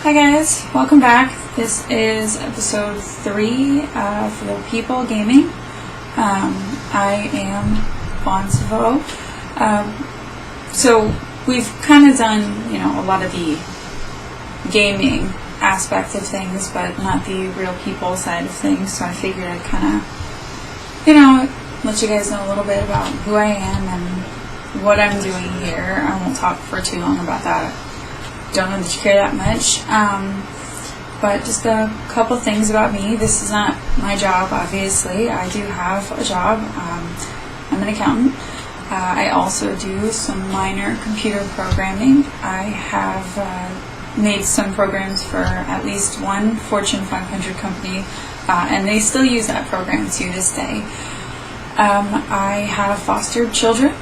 Hi guys, welcome back. This is episode 3 of Real People Gaming. I am Bonzo. So we've kind of done, a lot of the gaming aspect of things, but not the real people side of things. So I figured I'd kind of, let you guys know a little bit about who I am and what I'm doing here. I won't talk for too long about that. Don't know that you care that much. But just a couple things about me. This is not my job, obviously. I do have a job. I'm an accountant. I also do some minor computer programming. I have made some programs for at least one Fortune 500 company, and they still use that program to this day. I have fostered children.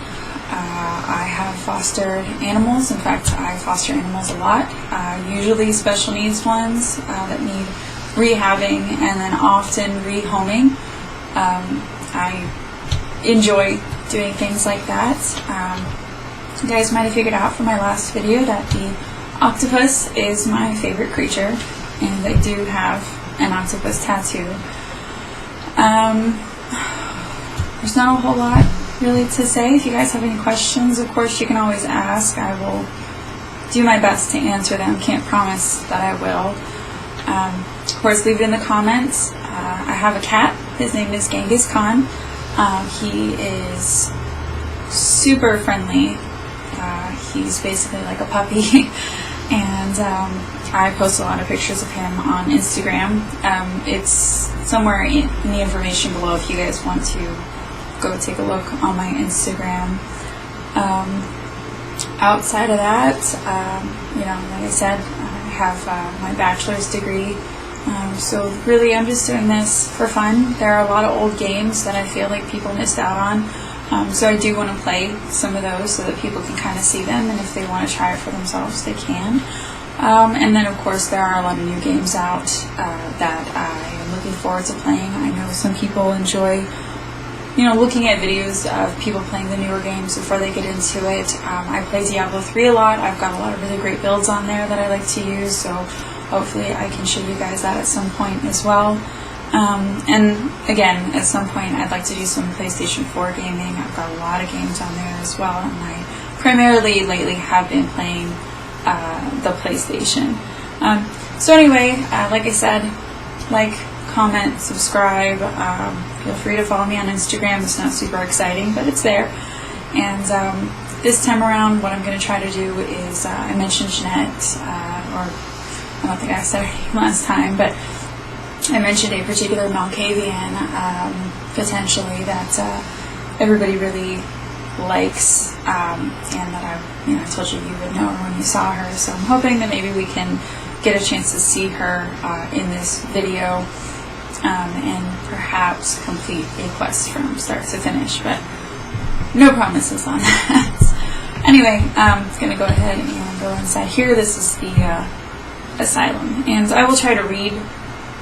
I have fostered animals. In fact, I foster animals a lot, usually special needs ones that need rehabbing and then often rehoming. I enjoy doing things like that. You guys might have figured out from my last video that the octopus is my favorite creature, and I do have an octopus tattoo. There's not a whole lot really to say. If you guys have any questions, of course you can always ask. I will do my best to answer them. Can't promise that I will. Of course, leave it in the comments. I have a cat. His name is Genghis Khan. He is super friendly. He's basically like a puppy. And I post a lot of pictures of him on Instagram. It's somewhere in the information below if you guys want to go take a look on my Instagram. Outside of that, like I said, I have my bachelor's degree. So really I'm just doing this for fun. There are a lot of old games that I feel like people missed out on. So I do want to play some of those so that people can kind of see them, and if they want to try it for themselves, they can. And then of course there are a lot of new games out that I am looking forward to playing. I know some people enjoy looking at videos of people playing the newer games before they get into it. I play Diablo 3 a lot. I've got a lot of really great builds on there that I like to use, so hopefully I can show you guys that at some point as well. And again, at some point I'd like to do some PlayStation 4 gaming. I've got a lot of games on there as well, and I primarily lately have been playing the PlayStation. So anyway, like I said, comment, subscribe. Feel free to follow me on Instagram. It's not super exciting, but it's there. And this time around, what I'm going to try to do is, I mentioned Jeanette, or I don't think I said her name last time, but I mentioned a particular Malkavian, potentially, that everybody really likes, and that I told you would know her when you saw her. So I'm hoping that maybe we can get a chance to see her in this video. And perhaps complete a quest from start to finish, but no promises on that. Anyway, I'm going to go ahead and go inside here. This is the asylum, and I will try to read,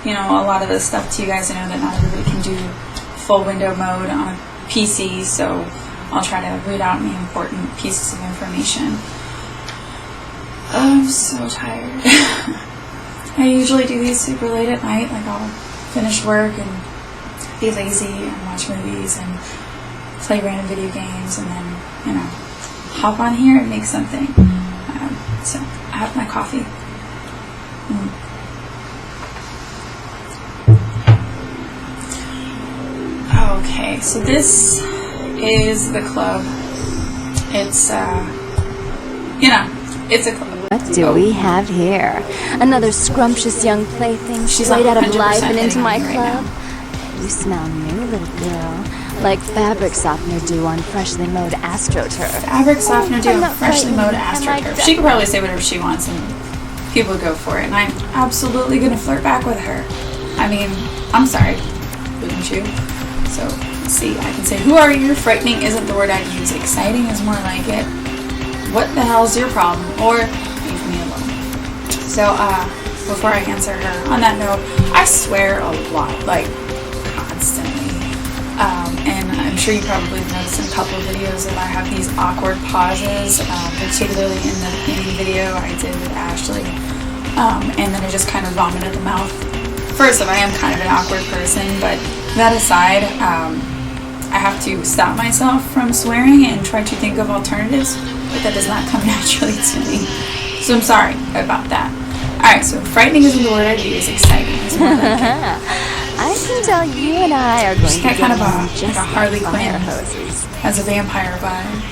a lot of this stuff to you guys. I know that not everybody can do full window mode on a PC, so I'll try to read out any important pieces of information. I'm so tired. I usually do these super late at night, I'll finish work and be lazy and watch movies and play random video games, and then, hop on here and make something. So I have my coffee. Okay, so this is the club. It's, it's a club. What do we have here? Another scrumptious young plaything straight out of life and into my club? You smell new, little girl. Like fabric softener dew on freshly mowed AstroTurf. Fabric softener dew on freshly mowed AstroTurf. She could probably say whatever she wants and people would go for it. And I'm absolutely going to flirt back with her. I mean, I'm sorry. Wouldn't you? So, let's see. I can say, who are you? Frightening isn't the word I'd use. Exciting is more like it. What the hell's your problem? Or leave me alone. So, before I answer her, on that note, I swear a lot, constantly. And I'm sure you probably noticed in a couple of videos that I have these awkward pauses, particularly in the beginning video I did with Ashley. and then I just kind of vomit at the mouth. First of all, I am kind of an awkward person, but that aside, I have to stop myself from swearing and try to think of alternatives, but that does not come naturally to me. So I'm sorry about that. Alright, so frightening isn't the word I'd use, exciting is more like it. I can tell you and I are going She's to got get kind of along a, just like a Harley like Quinn fire hoses. as a vampire vibe.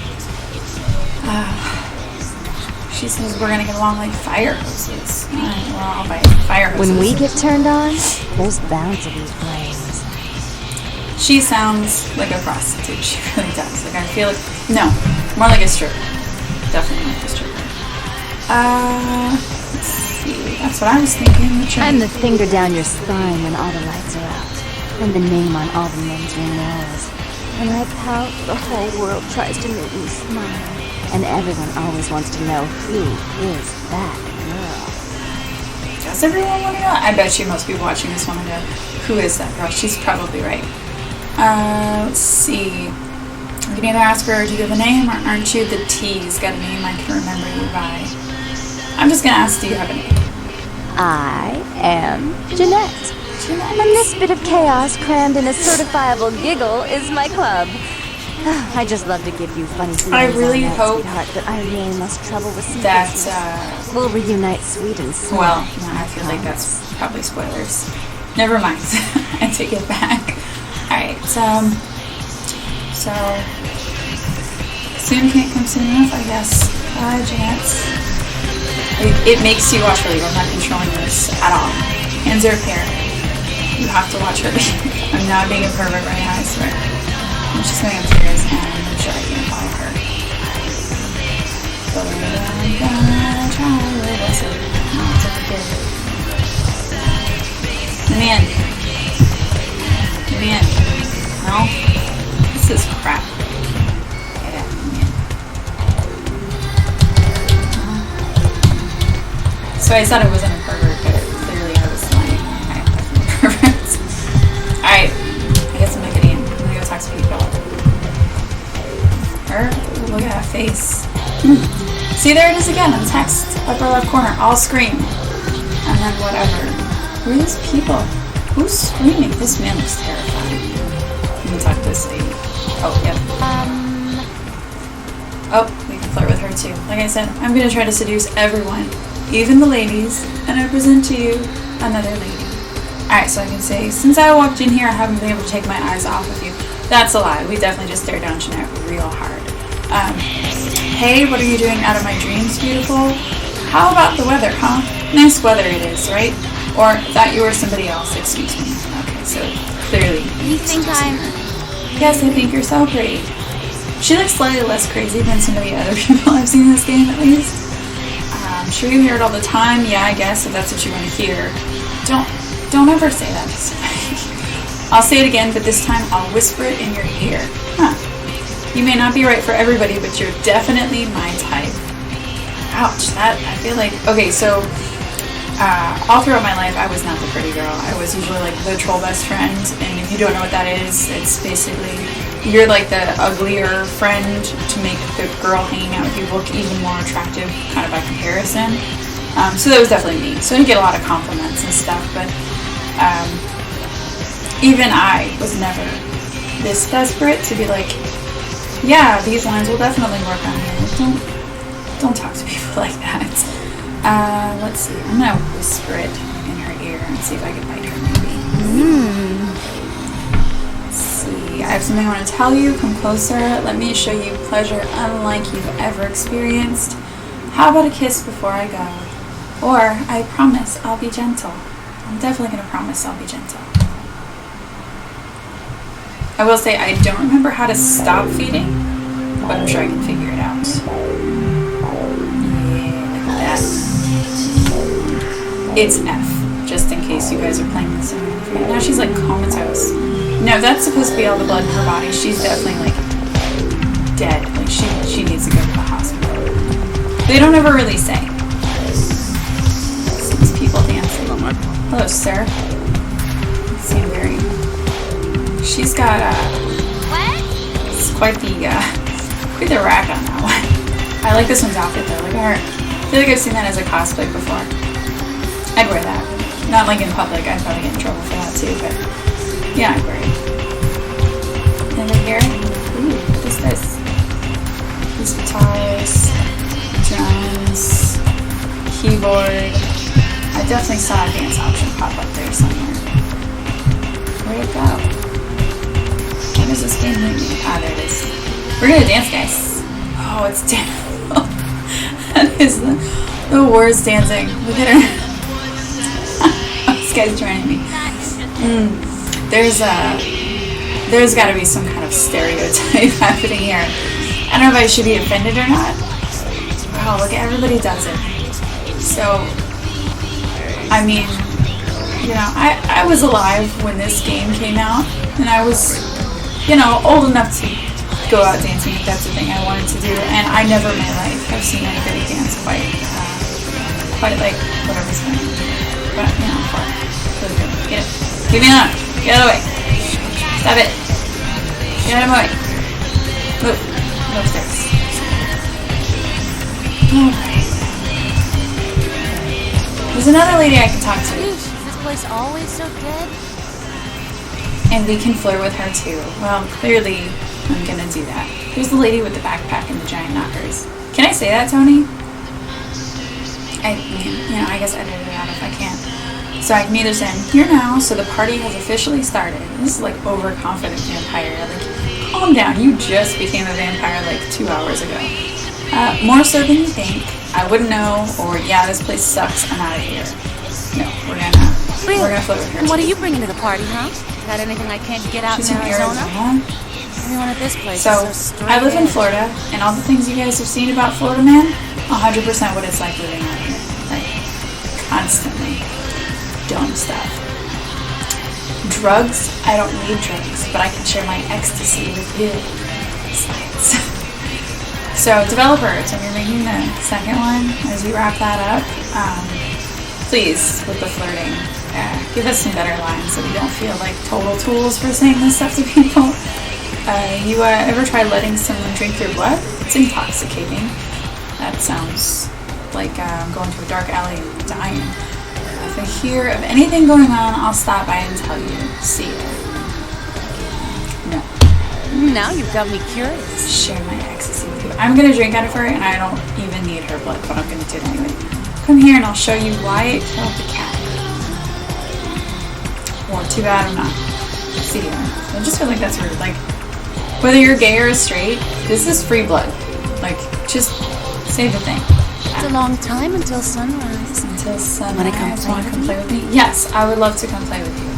She says we're gonna get along like fire hoses. Alright, well, I'll buy fire hoses. When we get turned on, there's bound to be flames. She sounds like a prostitute. She really does. Like, I feel like... No, more like a stripper. Definitely like a stripper. Let's see. That's what I was thinking. I'm the finger down your spine when all the lights are out. And the name on all the men's your nose. When I pout, the whole world tries to make me smile. And everyone always wants to know who is that girl. Does everyone want to know? I bet you most people watching this want to know who is that girl. She's probably right. Let's see. We can either ask her, do you have a name, or aren't you the T's got a name I can remember you by? I'm just going to ask, do you have a name? I am Jeanette. Jeanette. And this bit of chaos crammed in a certifiable giggle is my club. I just love to give you funny feelings. I really on that, hope sweetheart, but I really must trouble with that, secrecy. We'll reunite sweet and soon. well, no, I feel like that's probably spoilers. Never mind. I take it back. Alright, so soon can't come soon enough, I guess. Jeanette. It makes you watch her leave. I'm not controlling this at all. Hands are a pair. You have to watch her leave. I'm not being a pervert right now, I swear. I'm just going upstairs and I'm sure I can follow her. But I'm gonna try. Where was it? No, it's over here. Man. No? This is crap. Get out of here. So I said I wasn't a pervert, but clearly I was lying. I'm definitely a pervert. Alright. I guess I'm gonna get in. I'm gonna go talk to people. Her? Ooh, look at that face. See, there it is again in text. Upper left corner. I'll scream. And then whatever. Who are these people? Who's screaming? This man looks terrifying. Let me talk to this lady. Oh, yep. Oh, we can flirt with her too. Like I said, I'm gonna try to seduce everyone, even the ladies, and I present to you another lady. Alright, so I can say, since I walked in here, I haven't been able to take my eyes off of you. That's a lie. We definitely just stared down Jeanette real hard. Hey, what are you doing out of my dreams, beautiful? How about the weather, huh? Nice weather it is, right? Or thought you were somebody else, excuse me. Okay, so clearly. You think I'm... Yes, I think you're so pretty. She looks slightly less crazy than some of the other people I've seen in this game, at least. I'm sure you hear it all the time. Yeah, I guess, if that's what you want to hear. Don't ever say that to somebody. I'll say it again, but this time I'll whisper it in your ear. Huh. You may not be right for everybody, but you're definitely my type. Ouch, that, I feel like... Okay, so... all throughout my life, I was not the pretty girl. I was usually like the troll best friend, and if you don't know what that is, it's basically you're like the uglier friend to make the girl hanging out with you look even more attractive, kind of by comparison. So that was definitely me. So I didn't get a lot of compliments and stuff, but even I was never this desperate to be like, yeah, these lines will definitely work on you. Don't talk to people like that. Let's see. I'm gonna whisper it in her ear and see if I can bite her, maybe. Let's see. I have something I want to tell you. Come closer. Let me show you pleasure unlike you've ever experienced. How about a kiss before I go? Or, I promise I'll be gentle. I'm definitely gonna promise I'll be gentle. I will say I don't remember how to stop feeding, but I'm sure I can figure it out. It's F, just in case you guys are playing this. Now she's like comatose. No, that's supposed to be all the blood in her body. She's definitely like dead. Like she needs to go to the hospital. They don't ever really say. These people dancing. Hello, sir. You seem very... She's got What? it's quite the rack on that one. I like this one's outfit though. Look at her. I feel like I've seen that as a cosplay before. I'd wear that. Not like in public, I'd probably get in trouble for that too, but yeah, I'd wear it. And over here, ooh, what is this? These guitars, drums, keyboard. I definitely saw a dance option pop up there somewhere. Where'd it go? What does this game lead me? Ah, there it is. We're gonna dance, guys. Oh, it's terrible. That is the worst dancing. Look at her. This guy's trying me. There's got to be some kind of stereotype happening here. I don't know if I should be offended or not. Wow, look, everybody does it. So, I mean, you know, I was alive when this game came out, and I was, you know, old enough to go out dancing if that's the thing I wanted to do, and I never in my life have seen anybody dance quite like whatever's going on. But, you know, really good. Get it. Give me that. Get out of the way. Stop it. Get out of my way. Move. Go upstairs. Alright. There's another lady I can talk to. Is this place always so dead? And we can flirt with her too. Well, clearly I'm gonna do that. Here's the lady with the backpack and the giant knockers. Can I say that, Tony? I guess edit it out if I can. So I can either send here now, so the party has officially started. This is like overconfident vampire. Like, calm down, you just became a vampire like 2 hours ago. More so than you think. I wouldn't know, or yeah, this place sucks, I'm out of here. No, we're gonna flirt with her. What are you bringing to the party, huh? Got anything I can't get out She's in from Arizona? Arizona? Everyone at this place So, is so straight I live in edge. Florida, and all the things you guys have seen about Florida Man, 100% what it's like living out here. Like, constantly. Dumb stuff. Drugs? I don't need drugs, but I can share my ecstasy with you. Science. So, developers, when you're making the second one, as we wrap that up, please, with the flirting, give us some better lines so we don't feel like total tools for saying this stuff to people. You ever try letting someone drink your blood? It's intoxicating. That sounds like going to a dark alley and dying. If I hear of anything going on, I'll stop by and tell you. See ya. No. Now you've got me curious. Share my ecstasy with you. I'm gonna drink out of her, and I don't even need her blood, but I'm gonna do it anyway. Come here, and I'll show you why it killed the cat. Well, too bad I'm not. See ya. I just feel like that's rude. Like, whether you're gay or straight, this is free blood. Like, just say the thing. It's a long time until sunrise. Until sunrise. Wanna come play Wanna with come me? play with me? Yes, I would love to come play with you.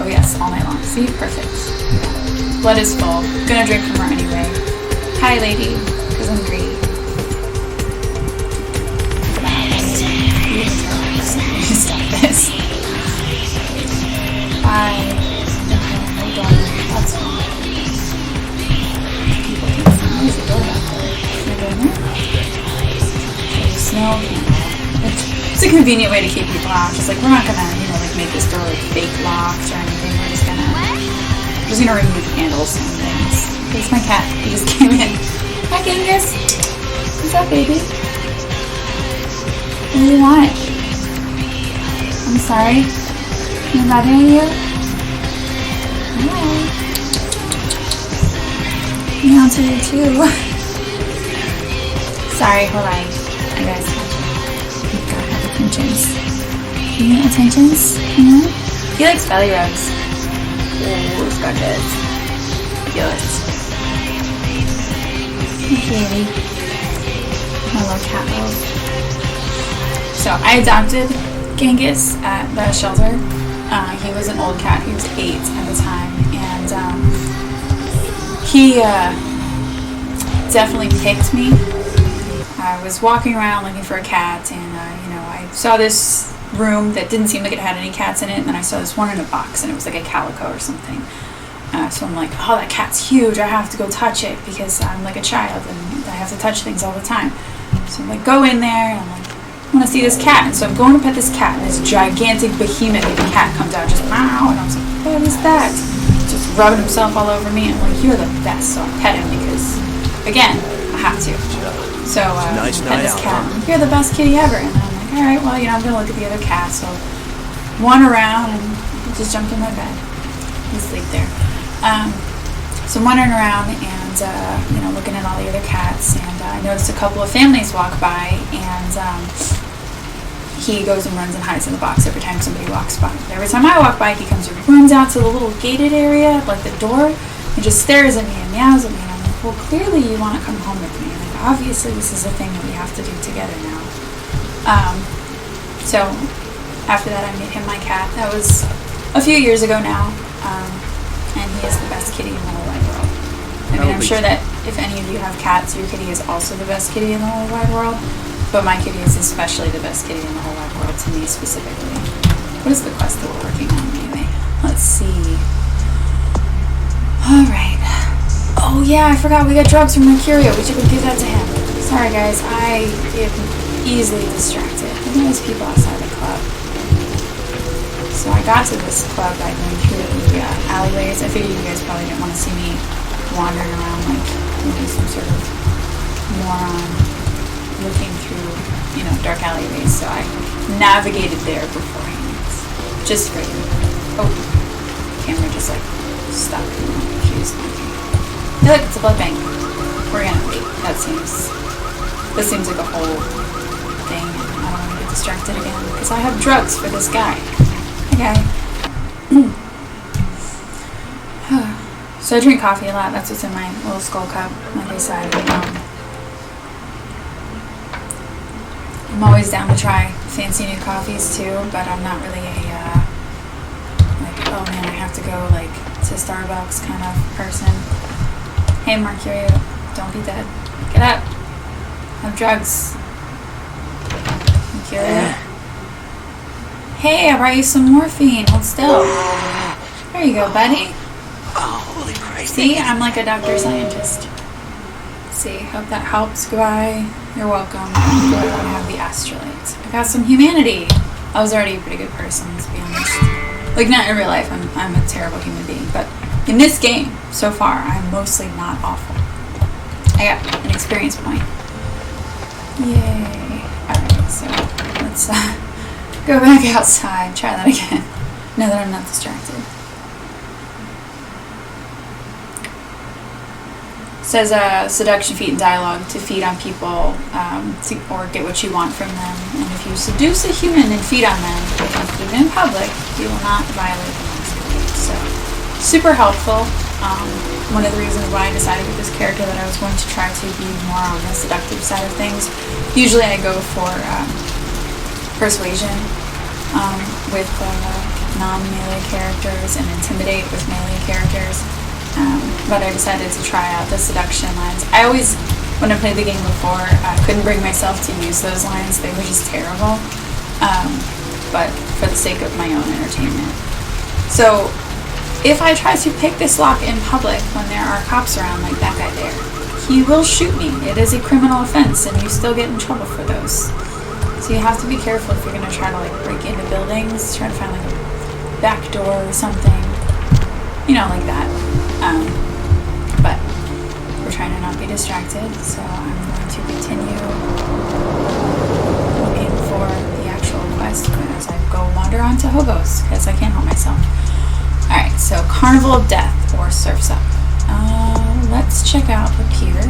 Oh yes, all night long. See? Perfect. Yeah. Blood is full. Gonna drink from her anyway. Hi, lady. Because I'm greedy. Stop this. Bye. Okay, hold on. That's fine. People can see. There's a door back there. Can I go in there? There's a snow candle. It's a convenient way to keep people out. Just like, we're not gonna, like make this door like fake locked or anything. We're just gonna remove candles and things. Here's my cat. He just came in. Hi, Genghis. What's up, baby? What do you want? I'm sorry. I'm bothering you? Hi. Meow to you too. Sorry, hold on. I gotta have attentions. You need attentions? Mm-hmm. He likes belly rubs. Oh, it's got this. Feel it. Okay. My little cat love. So I adopted Genghis at the shelter. He was an old cat. He was 8 at the time, and he definitely picked me. I was walking around looking for a cat, and I saw this room that didn't seem like it had any cats in it, and then I saw this one in a box, and it was like a calico or something. So I'm like, oh, that cat's huge. I have to go touch it because I'm like a child, and I have to touch things all the time. So I'm like, go in there, and I'm like, I want to see this cat. And so I'm going to pet this cat, and this gigantic behemoth cat comes out, just meow, and I was like, what is that? Just rubbing himself all over me, and I'm like, you're the best. So I pet him because, again, I have to. So I pet this cat. You're the best kitty ever. And I'm like, all right, well, I'm going to look at the other cats. So wander around and he just jumped in my bed. He's asleep there. So I'm wandering around and, looking at all the other cats. And I noticed a couple of families walk by, and he goes and runs and hides in the box every time somebody walks by. But every time I walk by, he comes and runs out to the little gated area, like the door, and just stares at me and meows at me. And I'm like, well, clearly you want to come home with me. Like, obviously this is a thing that we have to do together now. So after that, I made him my cat. That was a few years ago now, and he is the best kitty in the whole wide world. I mean, I'm sure that if any of you have cats, your kitty is also the best kitty in the whole wide world. But my kitty is especially the best kitty in the whole wide world to me specifically. What is the quest that we're working on anyway? Let's see. Alright. Oh yeah, I forgot we got drugs from Mercurio. We should go give that to him. Sorry guys, I am easily distracted. Look at those people outside the club. So I got to this club by going through the alleyways. I figured you guys probably didn't want to see me wandering around like maybe some sort of moron looking through, dark alleyways, so I navigated there beforehand. Just for you. Oh, camera just stuck. Confused. Hey, look, it's a blood bank. We're gonna wait. This seems like a whole thing, and I don't want to get distracted again because I have drugs for this guy. Okay. So I drink coffee a lot. That's what's in my little skull cup, like I said. I'm always down to try fancy new coffees too, but I'm not really oh man, I have to go to Starbucks kind of person. Hey Mercurio, don't be dead. Get up. I have drugs. Mercurio. Hey, I brought you some morphine. Hold still. There you go, buddy. Oh, holy Christ. See, I'm like a doctor scientist. See, hope that helps. Goodbye. You're welcome. I have the astrolite. I got some humanity. I was already a pretty good person, let's be honest. Not in real life, I'm a terrible human being, but in this game, so far, I'm mostly not awful. I got an experience point. Yay. Alright, so let's go back outside, try that again, now that I'm not distracted. Says seduction, feat, and dialogue to feed on people or get what you want from them. And if you seduce a human and feed on them, even in public, you will not violate the Masquerade. So, super helpful. One of the reasons why I decided with this character that I was going to try to be more on the seductive side of things. Usually I go for persuasion with non-melee characters and intimidate with melee characters. But I decided to try out the seduction lines. I always, when I played the game before, I couldn't bring myself to use those lines. They were just terrible. But for the sake of my own entertainment. So, if I try to pick this lock in public when there are cops around like that guy there, he will shoot me. It is a criminal offense, and you still get in trouble for those. So you have to be careful if you're going to try to break into buildings, try to find a back door or something. Like that. But we're trying to not be distracted, so I'm going to continue looking for the actual quest as I go wander onto Hobos, because I can't help myself. Alright, so Carnival of Death, or Surf's Up. Let's check out up here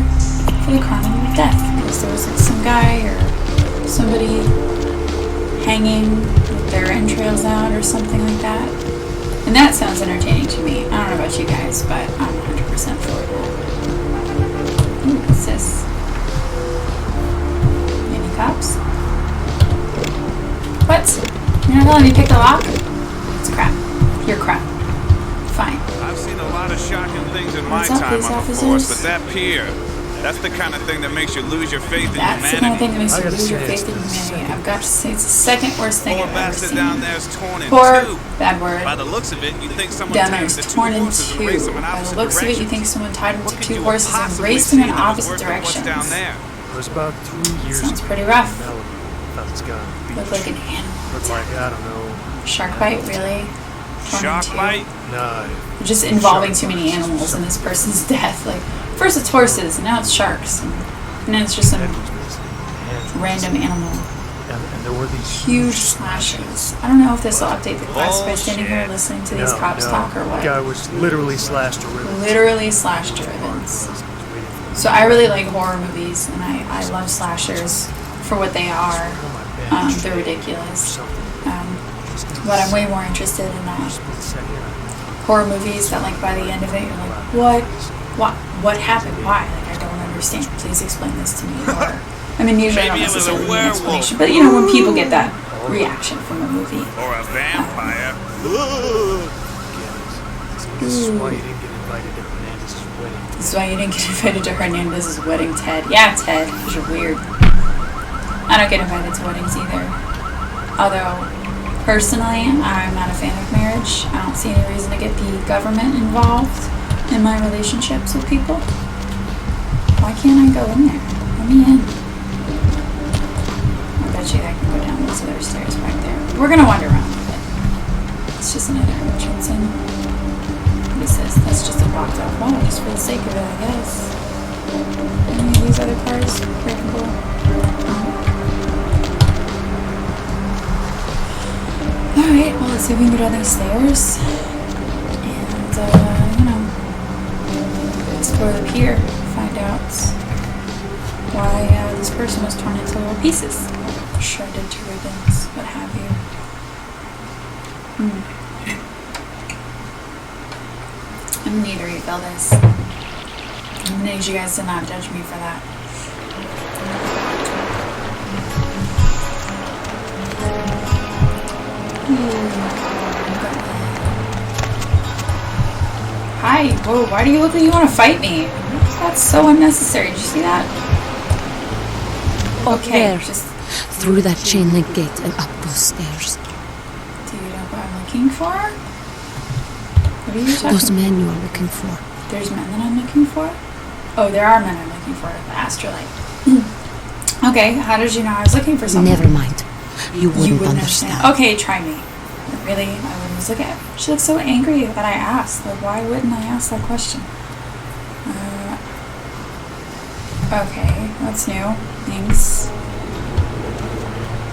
for the Carnival of Death, because there was some guy or somebody hanging with their entrails out or something like that. And that sounds entertaining to me. I don't know about you guys, but I'm 100% for that. Ooh, what's this? Any cops? What? You're not gonna let me pick the lock? It's crap. You're crap. Fine. I've seen a lot of shocking things in my time on the force, but that pier, that's the kind of thing that makes you lose your faith in humanity. That's the kind of thing that makes you lose your faith in humanity. I've got to say, it's the second worst thing I've ever seen. Down there is torn in Poor, two. bad word. By the looks of it, you think someone Down there tied is the two torn in horses and two. raced them in By the opposite looks of it, you directions. think someone tied them What to could two you horses and possibly raced them in see that was opposite worth than what's directions. down there? It was about 3 years Sounds ago. pretty rough. Found this guy on the beach. Looked like an animal. Looked like, I don't know. Shark bite, really? Torn in Shark two? bite? Nah. Just involving too many animals in this person's death. First it's horses, and now it's sharks, and then it's just some Head was missing. Hands were random missing. animal. And there were these huge slashes. I don't know if this will update the quest by standing here listening to these cops talk or what. The guy was literally slashed to ribbons. Literally slashed to ribbons. So I really like horror movies, and I love slashers for what they are. They're ridiculous. But I'm way more interested in horror movies that, like, by the end of it, you're like, what happened? Why? Like, I don't understand. Please explain this to me. Or, I mean, usually I don't necessarily need an explanation, but, you know, when people get that reaction from a movie. Or a vampire. This is why you didn't get invited to Hernandez's wedding. This is why you didn't get invited to Hernandez's wedding, Ted. Yeah, Ted, because you're weird. I don't get invited to weddings either. Although, personally, I'm not a fan of marriage. I don't see any reason to get the government involved in my relationships with people. Why can't I go in there? Let me in. I bet you I can go down those other stairs back there. We're gonna wander around a bit. It's just another entrance, and he says that's just a blocked off wall, just for the sake of it, I guess. Any of these other cars breakable? Alright, well, let's see if we can go down these stairs and, you know, explore the pier, find out why this person was torn into little pieces, shredded to ribbons, what have you. I'm gonna need to refill this. I'm gonna need you guys to not judge me for that. Hi, whoa, why do you look like you want to fight me? That's so unnecessary. Did you see that? Okay, just through that chain link gate and up those stairs. do you know what I'm looking for? What are you talking Those men you are looking for. There's men that I'm looking for? Oh, there are men I'm looking for. The astrolite. Okay, how did you know I was looking for someone? Never mind. You wouldn't understand. Okay, try me. Really? I wouldn't just look at her. She looks so angry that I asked. Like, why wouldn't I ask that question? Okay, what's new? Thanks.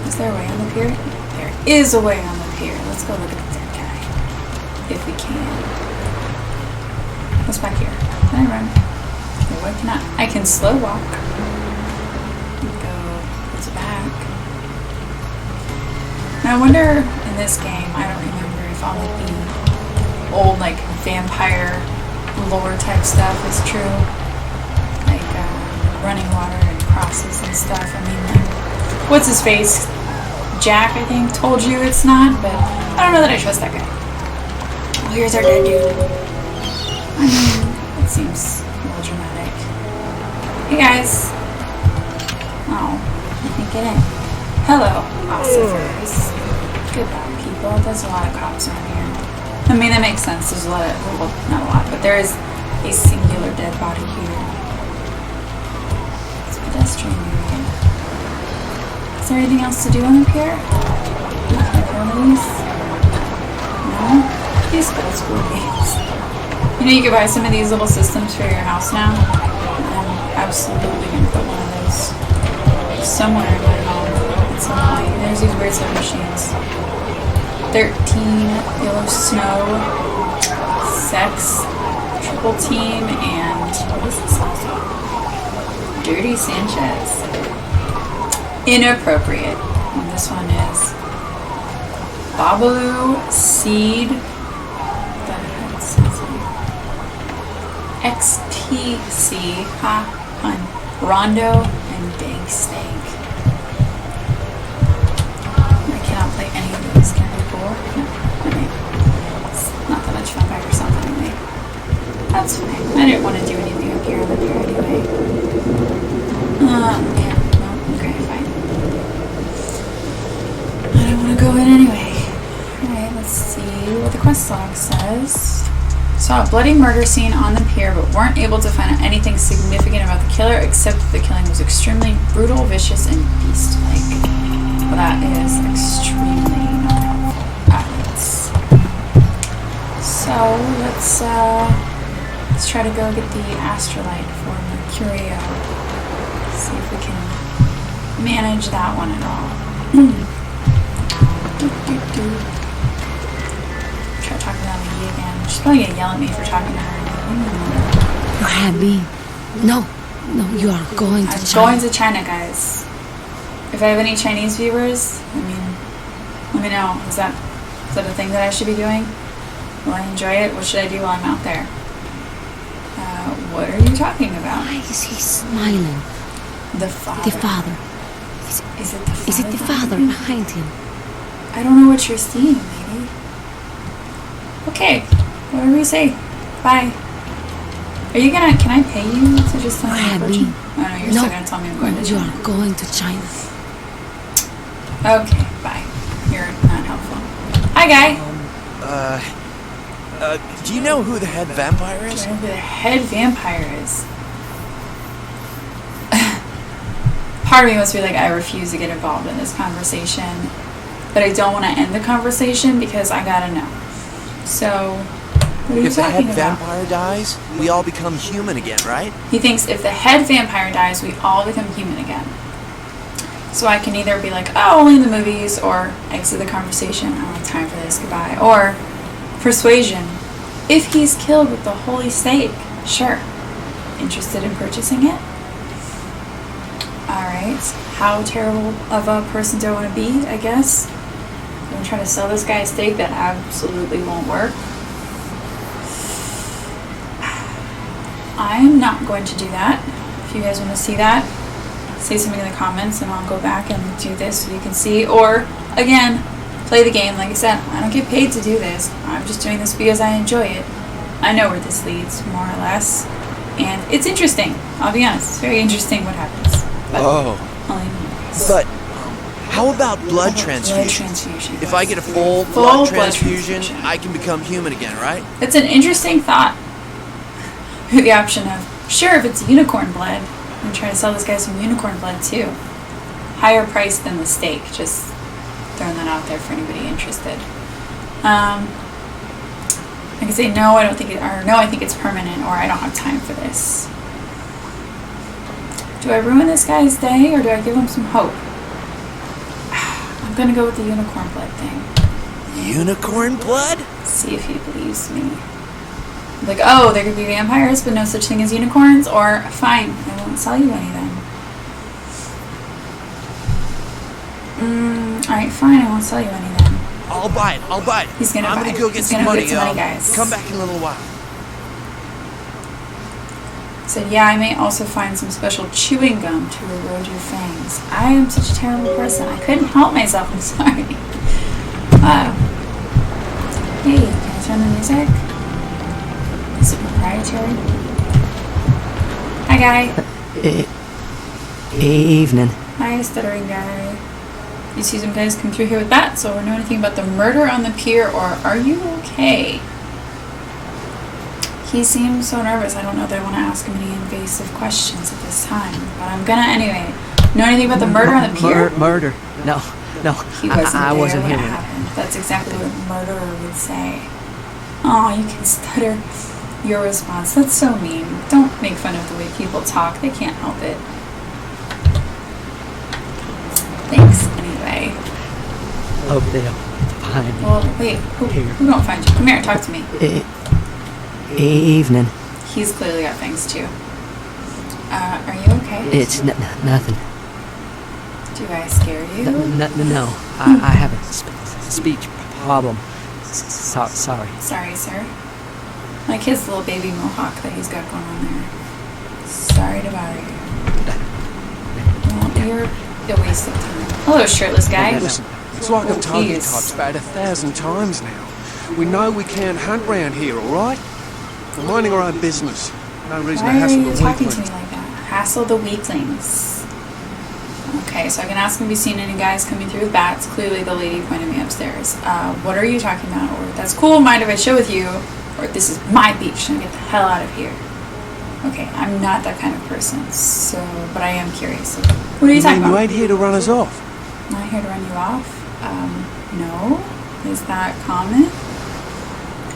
Is there a way on the pier? There is a way on the pier. Let's go look at the dead guy. If we can. What's back here? Can I run? No, I cannot. I can slow walk. Go towards the back. Now I wonder in this game, I don't remember if all like the old like vampire lore type stuff is true. Like running water and crosses and stuff. I mean, like, what's his face? Jack, I think, told you it's not, but I don't know that I trust that guy. Oh, here's our dead dude. I mean, it seems a little dramatic. Hey guys. Oh, I can't get in. Hello, ossifers. Goodbye, people. There's a lot of cops around here. I mean, that makes sense. There's a lot of, well, not a lot, but there is a singular dead body here. It's a pedestrian area. Is there anything else to do on the pier? Like one of these? No? These old school games. You know, you can buy some of these little systems for your house now. I'm absolutely going to put one of those somewhere in my home. There's these weird soda machines. 13, Yellow Snow, Sex, Triple Team, and what is this last one? Dirty Sanchez. Inappropriate. And this one is Babalu, Seed, XTC, pun, Rondo, and Dank Stank. Play any of these. Can be cool? No. I mean, it's not that much fun by yourself anyway. That's fine. I didn't want to do anything up here on the pier anyway. Yeah. No. Okay, fine. I don't want to go in anyway. Alright, let's see what the quest log says. Saw a bloody murder scene on the pier, but weren't able to find out anything significant about the killer, except that the killing was extremely brutal, vicious, and beast-like. Well, that is extremely not helpful. So let's try to go get the astrolite for Mercurio. See if we can manage that one at all. Try talking about me again. She's probably gonna yell at me for talking to her. You have me. No, you are going to I'm China. going to China, guys. If I have any Chinese viewers, I mean, let me know. Is that a thing that I should be doing? Will I enjoy it? What should I do while I'm out there? What are you talking about? Why is he smiling? The father. The father. Is it the father? Is it the father behind him? I don't know what you're seeing, lady. Okay, whatever you say. Bye. Are you gonna? Can I pay you to just tell me your fortune? Oh no, you're still gonna tell me I'm going to You China. are going to China. Okay, bye. You're not helpful. Hi, guy. Do you know who the head vampire is? Do I know who the head vampire is? Part of me wants to be like, I refuse to get involved in this conversation, but I don't want to end the conversation because I gotta know. So, what are you If the talking head about? vampire dies, we all become human again, right? He thinks if the head vampire dies, we all become human again. So I can either be like, oh, only in the movies, or exit the conversation, I don't have time for this, goodbye. Or persuasion. If he's killed with the holy steak, sure. Interested in purchasing it? Alright. How terrible of a person do I want to be, I guess? I'm going to try to sell this guy a steak that absolutely won't work. I'm not going to do that. If you guys want to see that, say something in the comments and I'll go back and do this so you can see. Or, again, play the game. Like I said, I don't get paid to do this. I'm just doing this because I enjoy it. I know where this leads, more or less. And it's interesting. I'll be honest. It's very interesting what happens. But only movies. But how about blood transfusion? If I get a full blood transfusion, I can become human again, right? It's an interesting thought. The option of, sure, if it's unicorn blood, I'm trying to sell this guy some unicorn blood too. Higher price than the steak. Just throwing that out there for anybody interested. I can say no, I don't think it, or no, I think it's permanent, or I don't have time for this. Do I ruin this guy's day, or do I give him some hope? I'm gonna go with the unicorn blood thing. Unicorn blood? See if he believes me. Like, oh, there could be vampires, but no such thing as unicorns, or fine, I won't sell you any then. Alright, fine, I won't sell you any then. I'll buy it. I'm gonna go get some money, guys. Come back in a little while. Said, yeah, I may also find some special chewing gum to erode your fangs. I am such a terrible person. I couldn't help myself. I'm sorry. Hey, can I turn the music? Is it proprietary? Hi, guy. Evening. Hi, stuttering guy. You see some guys come through here with that, so we're know anything about the murder on the pier, or are you okay? He seems so nervous. I don't know that I want to ask him any invasive questions at this time, but I'm gonna anyway. Know anything about the murder on the pier? Murder? No. He wasn't I wasn't there here. when it happened. That's exactly what a murderer would say. Oh, you can stutter your response. That's so mean. Don't make fun of the way people talk. They can't help it. Thanks, anyway. Hope they'll find me. Well, wait. Who don't find you? Come here, talk to me. Evening. He's clearly got things too. Are you okay? It's nothing. Do I scare you? No. I have a speech problem. Sorry. Sorry, sir. Like his little baby mohawk that he's got going on there. Sorry to bother you. Well, you're a waste of time. Hello, shirtless guy. Listen, it's like I've told you Jeez. types about 1,000 times now. We know we can't hunt round here, alright? We're minding our own business. No reason to Why are hassle you the talking to me weaklings. like that? Hassle the weaklings. Okay, so I can ask him if he's seen any guys coming through with bats. Clearly the lady pointed me upstairs. What are you talking about? Or that's cool, mind if I chill with you? Or this is my beach and get the hell out of here. Okay, I'm not that kind of person, so, but I am curious. What are you talking You about? ain't here to run us off. I'm not here to run you off. No? Is that common?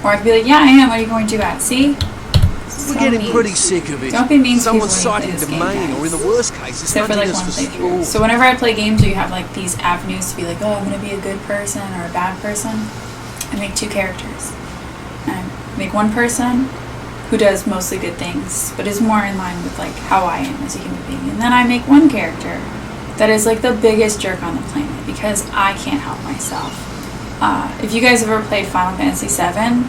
Or I could be like, yeah, I am. What are you going to at? See? We're So getting mean. pretty sick of it. Don't be mean to Someone's people when you citing play this game, domain, or in the guys. worst case, it's Except for hunting like us one for playthrough. sport. So whenever I play games where you have like these avenues to be like, oh, I'm gonna be a good person or a bad person, I make two characters. I make one person who does mostly good things, but is more in line with like how I am as a human being. And then I make one character that is like the biggest jerk on the planet because I can't help myself. If you guys ever played Final Fantasy VII,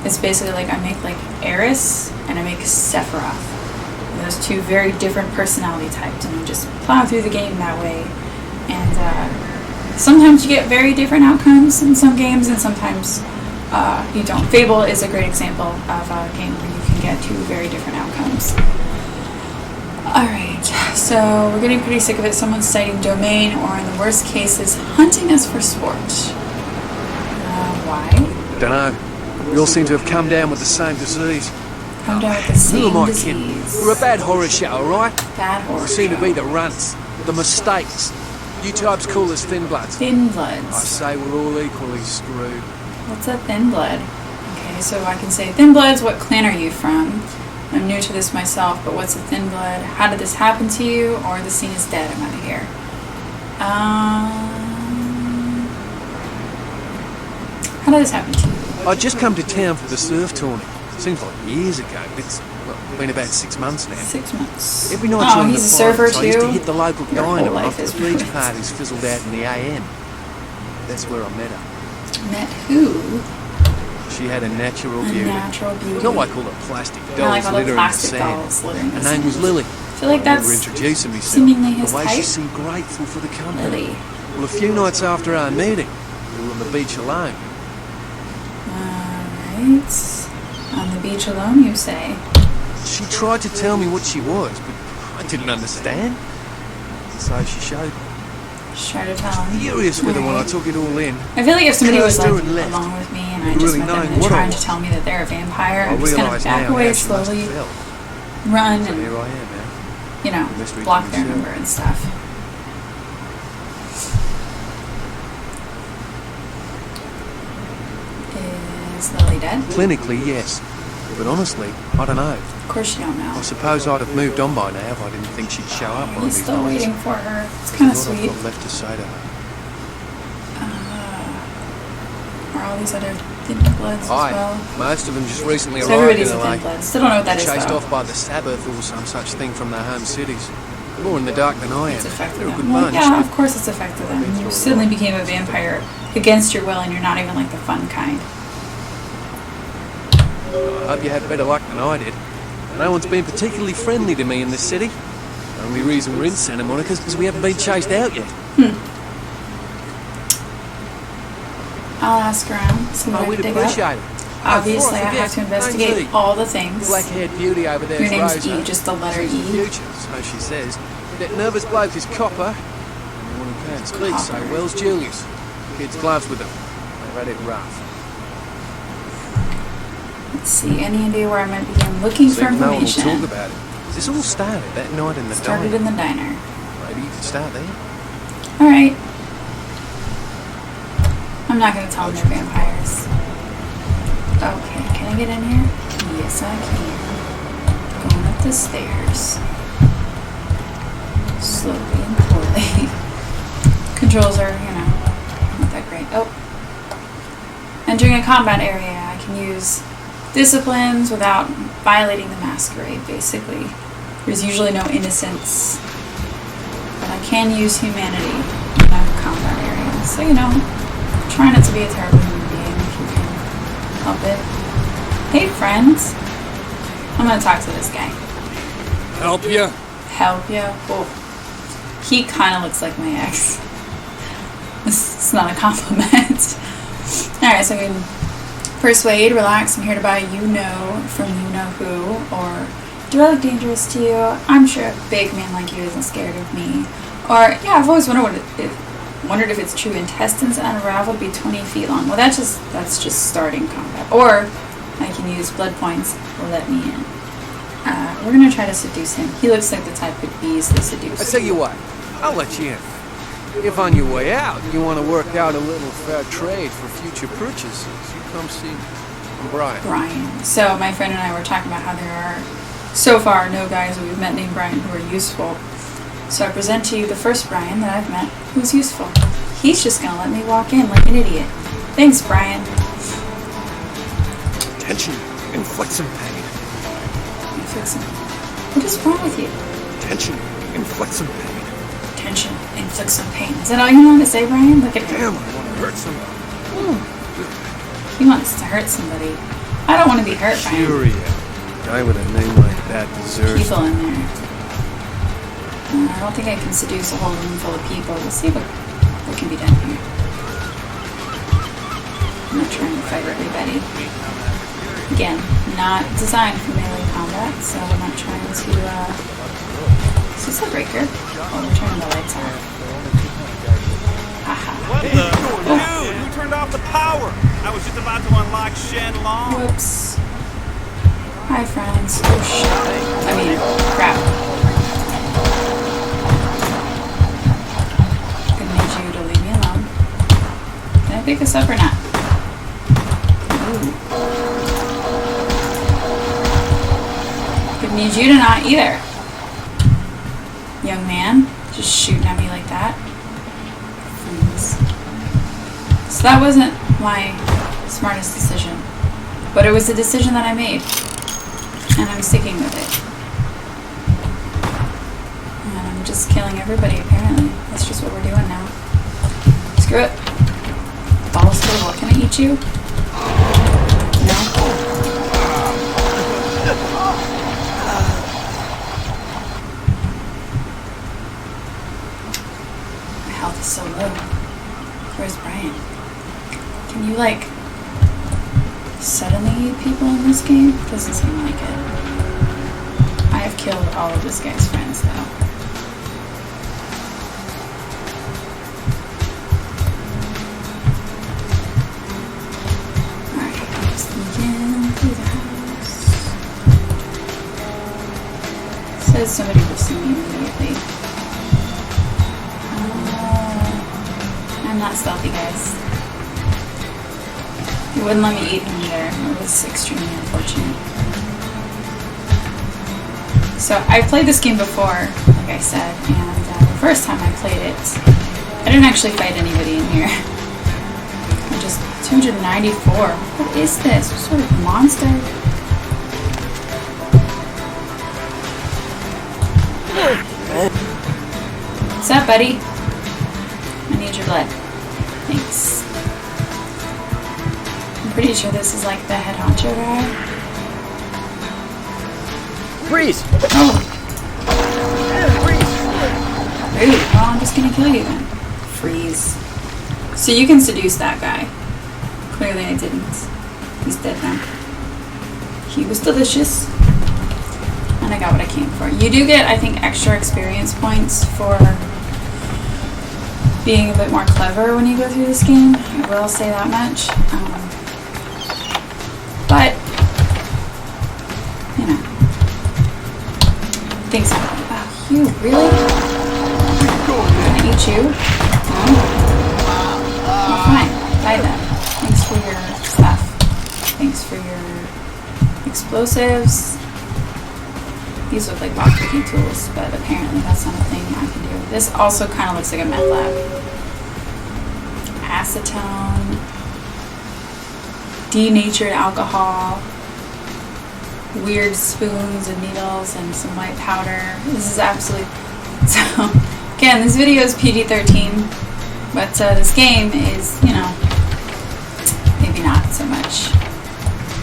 it's basically like I make like Eris and I make Sephiroth. And those two very different personality types, and you just plow through the game that way. And sometimes you get very different outcomes in some games, and sometimes you don't. Fable is a great example of a game where you can get two very different outcomes. Alright, so we're getting pretty sick of it. Someone's citing domain, or in the worst cases, hunting us for sport. Why? Dunno. We all seem to have come down with the same disease. Come down with the Who same am I kidding? disease. We're a bad horror show, alright? Bad horror We seem to be show. the runts, the mistakes. You types call us thin bloods. Thin I bloods. say we're all equally screwed. What's a thin blood? Okay, so I can say thin bloods. What clan are you from? I'm new to this myself, but what's a thin blood? How did this happen to you? Or the scene is dead. I'm out of here. How did this happen to you? I just come to town for the surf tourney. Seems like years ago. It's been about 6 months now. 6 months. Every night during he's the a surfer finals, I used to too? hit the local Your whole diner life after is the beach ruined. parties fizzled out in the AM. That's where I met her. Met who? She had a natural A beauty. natural beauty. Not like all the plastic Not dolls like all the littering the plastic sand. dolls littering Her the name was sand. Lily. I feel like I remember that's introducing myself. seemingly his the way type. she seemed grateful for the company. Lily. Well, a few nights after our meeting, we were on the beach alone. Alright. On the beach alone, you say? She tried to tell me what she was, but I didn't understand. So she showed me. Try to tell him. Furious with her when I took it all in. I feel like if somebody was Cursed her like and left. along with me and I Not just really met them knowing and what they're I trying to was. tell me that they're a vampire, I I'm just gonna realise back now away how she must slowly, have felt. run, So and here I am now. you know, Mystery block to their myself. number and stuff. Is Lily dead? Clinically, yes. But honestly, I don't know. Of course you don't know. I suppose I'd have moved on by now if I didn't think she'd show up one of He's these still nights. waiting for her. It's kind of What I've sweet. got left to say to her. Are all these other thin bloods as Aye, well? most of them just recently So arrived in everybody's a LA. thin blood. Still don't know what that is Chased though. off by the Sabbath or some such thing from their home cities. More in the dark than I am. It's affected They're a them. good Well, bunch. yeah, of course it's affected them. You suddenly became a vampire against your will and you're not even like the fun kind. I hope you had better luck than I did. No one's been particularly friendly to me in this city. The only reason we're in Santa Monica is because we haven't been chased out yet. I'll ask around, see what I Oh, we'd can dig up. appreciate it. Obviously, Before I have to forget, investigate name's all the things. the black-haired beauty over there Your is name's Rosa. E, just the letter She's the E. future, so she says. That nervous bloke is Copper. And the one who can't speak so Copper. well's Julius. Kids gloves with them. They've had it rough. Let's see, any idea where I might begin looking for Seems no one will information? talk about it. This all started that night in the Started diner. in the diner. Maybe you could start there. Alright. I'm not gonna tell them they're vampires. Okay, can I get in here? Yes, I can. Going up the stairs. Slowly and poorly. Controls are, you know, not that great. Oh. Entering a combat area, I can use disciplines without violating the Masquerade, basically. There's usually no innocence. But I can use humanity in a combat area. So, you know, try not to be a terrible human being if you can help it. Hey, friends. I'm gonna talk to this guy. Help you? Help you? Oh. He kind of looks like my ex. It's not a compliment. Alright, so I can persuade, relax, I'm here to buy you know from you know who, or do I look dangerous to you? I'm sure a big man like you isn't scared of me. Or, yeah, I've always wondered if it's true intestines unraveled to be 20 feet long. Well, that's just starting combat. Or I can use blood points, let me in. We're gonna try to seduce him. He looks like the type who could be easily seduced. I tell you what, I'll let you in. If on your way out you want to work out a little fair trade for future purchases, you come see me. Brian. Brian. So my friend and I were talking about how there are, so far, no guys that we've met named Brian who are useful. So I present to you the first Brian that I've met who's useful. He's just gonna let me walk in like an idiot. Thanks, Brian. Tension inflicts some pain. What is wrong with you? Tension inflicts some pain. Tension inflicts some pain. Is that all you want to say, Brian? Look at him. Damn, I want to hurt somebody. He wants to hurt somebody. I don't want to be hurt, Brian. Furia. Guy with a name like that deserves... People in there. I don't think I can seduce a whole room full of people. We'll see what can be done here. I'm not trying to fight everybody. Again, not designed for melee combat, so I'm not trying to, is this a breaker? Oh, we're turning the lights off. Haha. What the? Dude, who turned off the power? I was just about to unlock Shenlong. Whoops. Hi, friends. Oh, shit. I mean, crap. I need you to leave me alone. Can I pick this up or not? Ooh. Need you to not either. Young man, just shooting at me like that. Please. So that wasn't my smartest decision, but it was a decision that I made, and I'm sticking with it. And I'm just killing everybody, apparently. That's just what we're doing now. Screw it. Balls full. Can I eat you? No? Health is so low. Where's Brian? Can you, like, suddenly eat people in this game? Doesn't seem like it. I have killed all of this guy's friends, though. Alright, I'm just sneaking through the house. Says somebody will see me immediately. I'm not stealthy, guys. He wouldn't let me eat him either. It was extremely unfortunate. So I played this game before, like I said, and the first time I played it, I didn't actually fight anybody in here. I'm just 294. What is this? What sort of monster? What's up, buddy? I need your blood. Thanks. I'm pretty sure this is like the head honcho guy. Freeze! Oh. Rude. Well, I'm just gonna kill you then. Freeze. So you can seduce that guy. Clearly I didn't. He's dead now. He was delicious. And I got what I came for. You do get, I think, extra experience points for being a bit more clever when you go through this game. I will say that much. But, you know, things happen. Wow, you really? Can I eat you? No? Well, fine. Die then. Thanks for your stuff. Thanks for your explosives. These look like lockpicking tools, but apparently that's not a thing I can do. This also kind of looks like a meth lab. Acetone, denatured alcohol, weird spoons and needles, and some white powder. This is absolutely... So, again, this video is PG-13, but this game is, you know, maybe not so much.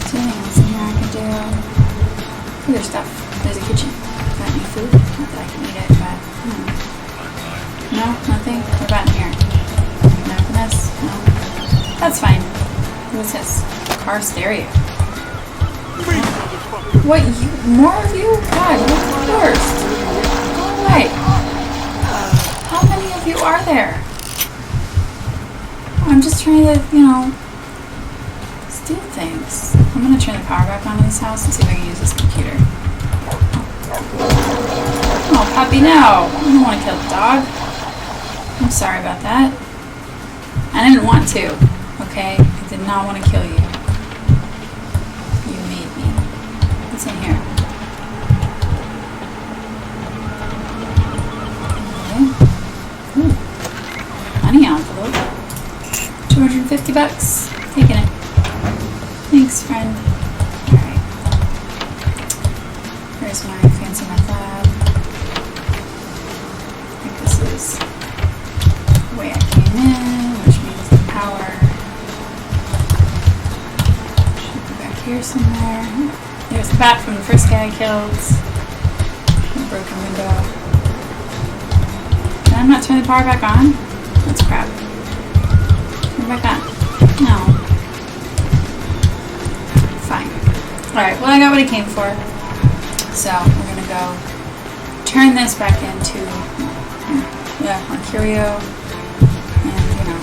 Is there anything else in here I can do? Ooh, there's stuff. There's a kitchen. Got any food? Not that I can eat it, but no, nothing. What about in here? Nothing else? No. That's fine. What's this? Car stereo. What? You? More of you? God, you're the worst. Go away. How many of you are there? I'm just trying to, you know, steal things. I'm gonna turn the power back on in this house and see if I can use this computer. Oh, puppy, no. I don't want to kill the dog. I'm sorry about that. I didn't want to, okay? I did not want to kill you. $50. Taking it. Thanks, friend. Alright. Here's my fancy meth lab. I think this is the way I came in, which means the power should be back here somewhere. There's the bat from the first guy I killed. The broken window. Did I not turn the power back on? That's crap. Turn it back on. No. Fine. Alright, well I got what I came for. So we're gonna go turn this back into Mercurio and, you know,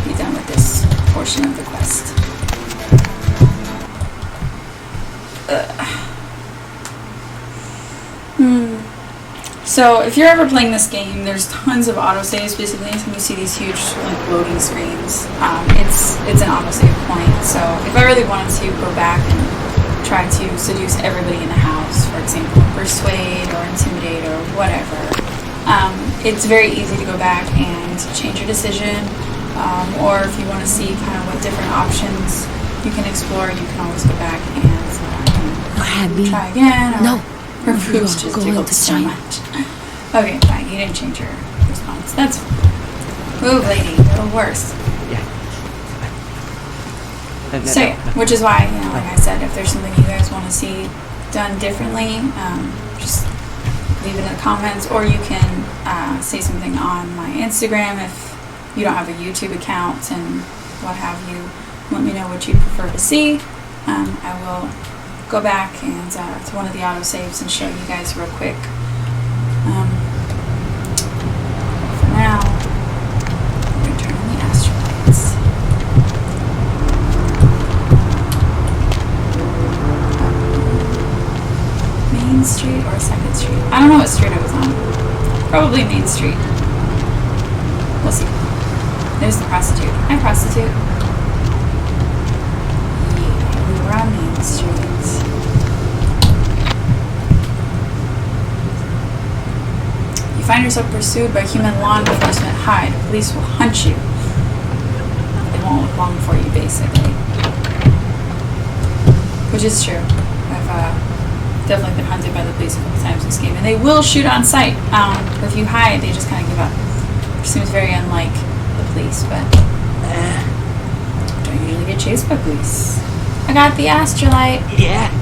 be done with this portion of the quest. So if you're ever playing this game, there's tons of autosaves. Basically, anytime you see these huge like loading screens, it's an autosave point. So if I really wanted to go back and try to seduce everybody in the house, for example, persuade or intimidate or whatever, it's very easy to go back and change your decision. Or if you want to see kind of what different options you can explore, you can always go back and try again. No. Her boobs just tickled so much. Okay, fine. You didn't change your response. That's fine. Move, lady. You're the worst. Yeah. So, yeah, which is why, you know, like I said, if there's something you guys want to see done differently, just leave it in the comments, or you can say something on my Instagram if you don't have a YouTube account and what have you. Let me know what you prefer to see. I will go back and to one of the autosaves and show you guys real quick. For now, I'm going to turn on the astrolights. Main Street or 2nd Street? I don't know what street I was on. Probably Main Street. We'll see. There's the prostitute. Hi, prostitute. Yeah, we were on Main Street. Find yourself pursued by human law enforcement, hide. Police will hunt you. They won't look long for you, basically. Which is true. I've definitely been hunted by the police a couple times in this game, and they will shoot on sight. If you hide, they just kind of give up. Which seems very unlike the police, but don't usually get chased by police. I got the astrolite. Yeah.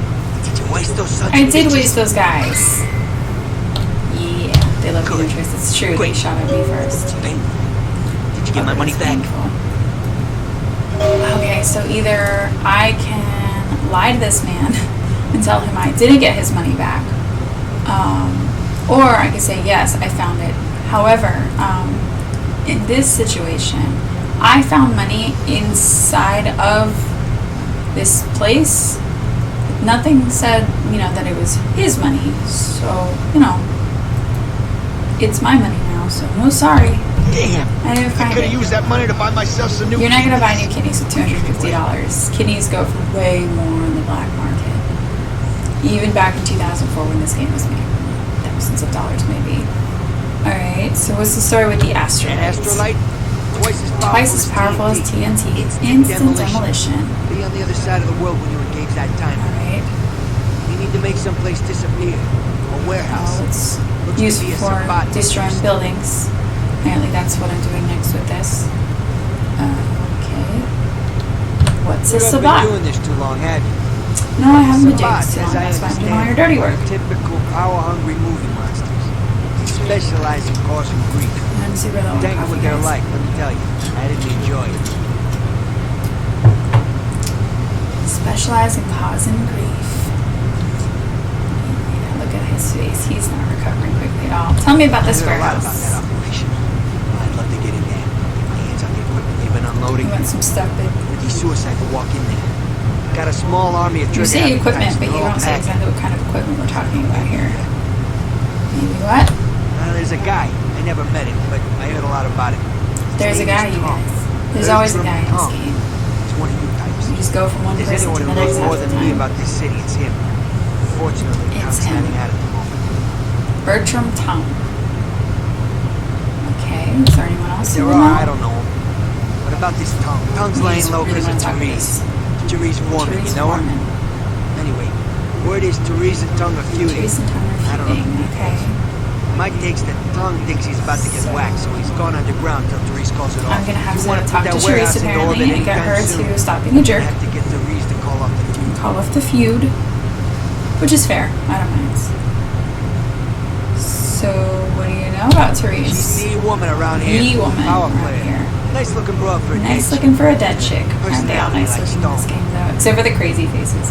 Did you waste those? I did waste those guys. They love me the truth. It's true. They shot at me first. Did you get my money back? Okay, so either I can lie to this man and tell him I didn't get his money back, or I can say yes, I found it. However, in this situation, I found money inside of this place. Nothing said, you know, that it was his money. So, you know, it's my money now, so no sorry. Damn. I didn't find could it. have used that money to buy myself some new You're not going to buy kidneys. new kidneys with $250. Kidneys go for way more in the black market. Even back in 2004 when this game was made. Thousands of dollars maybe. Alright, so what's the story with the astrolite? An astrolite? Twice as powerful as TNT. Instant demolition. Be on the other side of the world when you engage that time. Alright. You need to make someplace disappear. A warehouse. Well, it's Looks used to be a for Sabbat. destroying buildings. Apparently that's what I'm doing next with this. Okay. What's a You haven't Sabbat? been doing this too long, have you? No, I haven't been doing Sabbat, this too long. as I That's why I'm doing all your understand, dirty work. are typical power-hungry movie monsters. They specialize in causing grief. I'm super low on Dang coffee, what they're guys. like, let me tell you. I didn't enjoy it. Specialize in causing grief. Yeah, look at his face. He's not recovering quickly at all. Tell me about this I heard a lot about warehouse. that operation. I'd love to get in there. Get my hands on the equipment they've been unloading. You want some stuff, babe? Would be suicide to walk in there. Got a small army of You drug say addicts, equipment, but they're you all don't say packed. exactly what kind of equipment we're talking about here. Maybe what? There's a guy. I never met him, but I heard a lot about him. His There's a name guy, is you Tom. guys. There's always a guy in this Tom. game. He's one of you types. You just go from one If person there's to anyone the who next knows half more the than me time. about this city, it's him. Fortunately, It's Tom's him. standing out at the moment. Bertram Tom. Okay, is there anyone else you There would are, know? I don't know him. What about this tongue? Tongue's laying low because of Therese. Therese Foreman, you know her? Anyway, word is Therese and Tongue are feuding. Therese and Tongue are I don't know. feuding, okay. Mike takes that Tongue thinks he's about to get whacked, so he's gone underground till Therese calls it off. I'm gonna have You to wanna put talk that to warehouse Therese into apparently orbit and get anytime her soon. to stop being a jerk. I have to get Therese to call off the feud. Call off the feud, which is fair. I don't mind. So, what do you know about Therese? She's the woman around here. The woman Power around player. here. Nice looking broad for a Nice dead looking for a dead chick. Aren't they all Personality nice like looking in this stone. game though? Except for the crazy faces.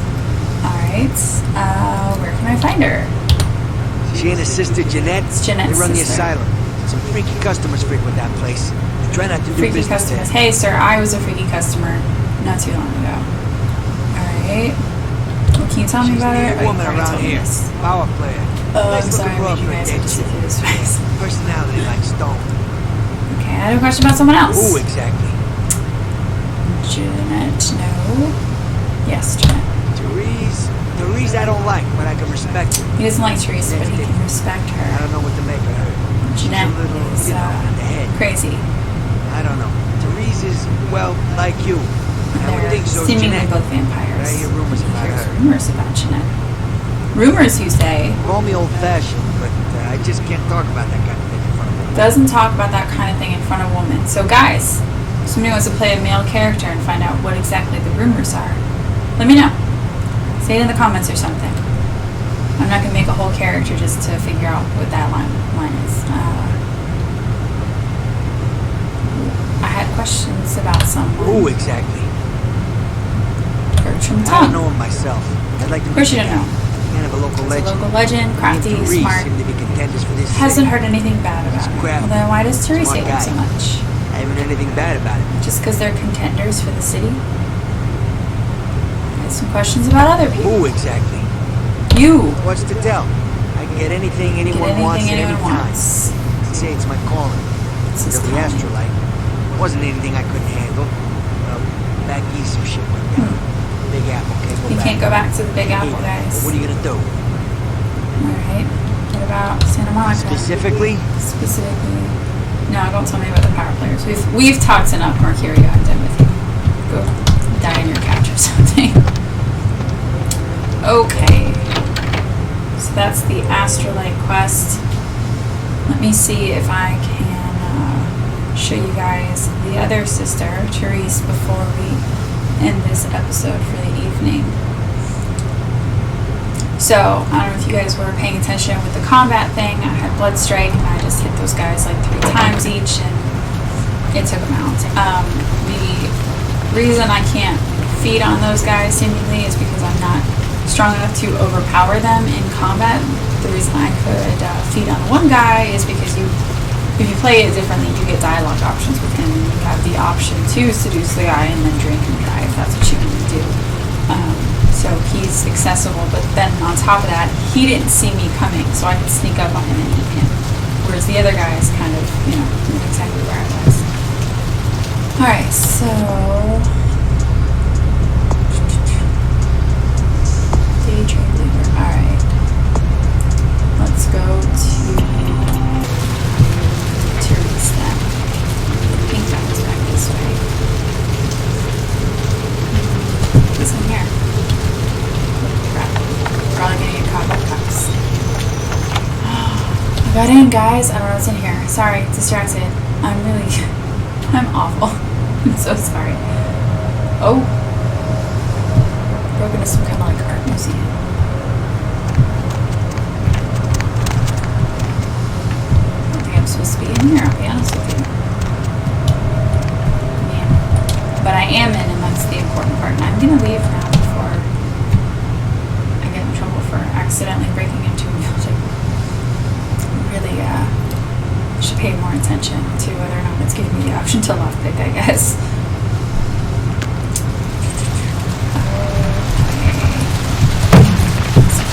Alright, where can I find her? She and her sister Jeanette. It's Jeanette's They run the sister. asylum. Some freaky customers frequent that place. They try not to do Freaky business customers. there. Hey sir, I was a freaky customer not too long ago. Alright. Well, can you tell me She's about her? the woman around here. Power player. Oh, I'm Nice sorry, looking I broad made you for a guys dead have to sit chick. through this twice. Personality like stone. Okay, I had a question about someone else. Who exactly? Jeanette, no. Yes, Jeanette. Therese I don't like, but I can respect her. He doesn't like Teresa, but he can respect I her. don't know what to make of her. Jeanette She's a little, is in the head. crazy. I don't know. Therese is, well, like you. I would They're think so, seemingly Jeanette. both vampires. But I hear rumors He about hears her. rumors about Jeanette. Rumors, you say? Call me old-fashioned, but I just can't talk about that kind of thing in front of her. Doesn't talk about that kind of thing in front of women. So guys, somebody wants to play a male character and find out what exactly the rumors are. Let me know. Say it in the comments or something. I'm not going to make a whole character just to figure out what that line is. I had questions about someone. Who exactly? Bertram I don't Tongue. know him myself. I'd like to Of course you meet don't know. kind of a local He's a legend. local legend, Me and crafty, Therese smart. seem to be contenders for this Hasn't city. heard anything bad about him. crap. Well, then why does Teresa Smart hate him guy. so much? I haven't heard anything bad about it. Just because they're contenders for the city? I have some questions about other people. Who exactly? You. What's to tell? I can get anything Get anyone wants anything at any anyone time. wants. I'd say it's my calling. It's his Until the calling. astrolight. It wasn't anything I couldn't handle. Well, back east some shit went down. Big Apple can't go You back. can't go back to the Big I hate Apple, it. guys. But what are you gonna do? Alright. What about Santa Monica? Specifically? Specifically. No, don't tell me about the power players. We've talked enough, Mercurio. I'm done with you. Go die on your couch or something. Okay. So that's the Astrolite quest. Let me see if I can show you guys the other sister, Therese, before we end this episode for the evening. So, I don't know if you guys were paying attention with the combat thing. I had Blood Strike and I just hit those guys like 3 times each and it took them out. The reason I can't feed on those guys seemingly is because I'm not strong enough to overpower them in combat. The reason I could feed on one guy is because if you play it differently, you get dialogue options with him, and you have the option to seduce the guy and then drink and drive. That's what you want to do. So he's accessible, but then on top of that, he didn't see me coming, so I could sneak up on him and eat him. Whereas the other guys kind of, knew exactly where I was. Alright, so... Daydream Leader. Alright. Let's go to Therese then. I think that was back this way. What's in here? Crap. Probably gonna get caught by cops. I got in, guys. I don't know what's in here. Sorry, distracted. I'm awful. I'm so sorry. Oh. Broke into some kind of like art museum. I don't think I'm supposed to be in here, I'll be honest with you. Yeah. But I am in, and that's the important part. And I'm gonna leave now before I get in trouble for accidentally breaking into a building. Really, should pay more attention to whether or not it's giving me the option to lockpick, I guess.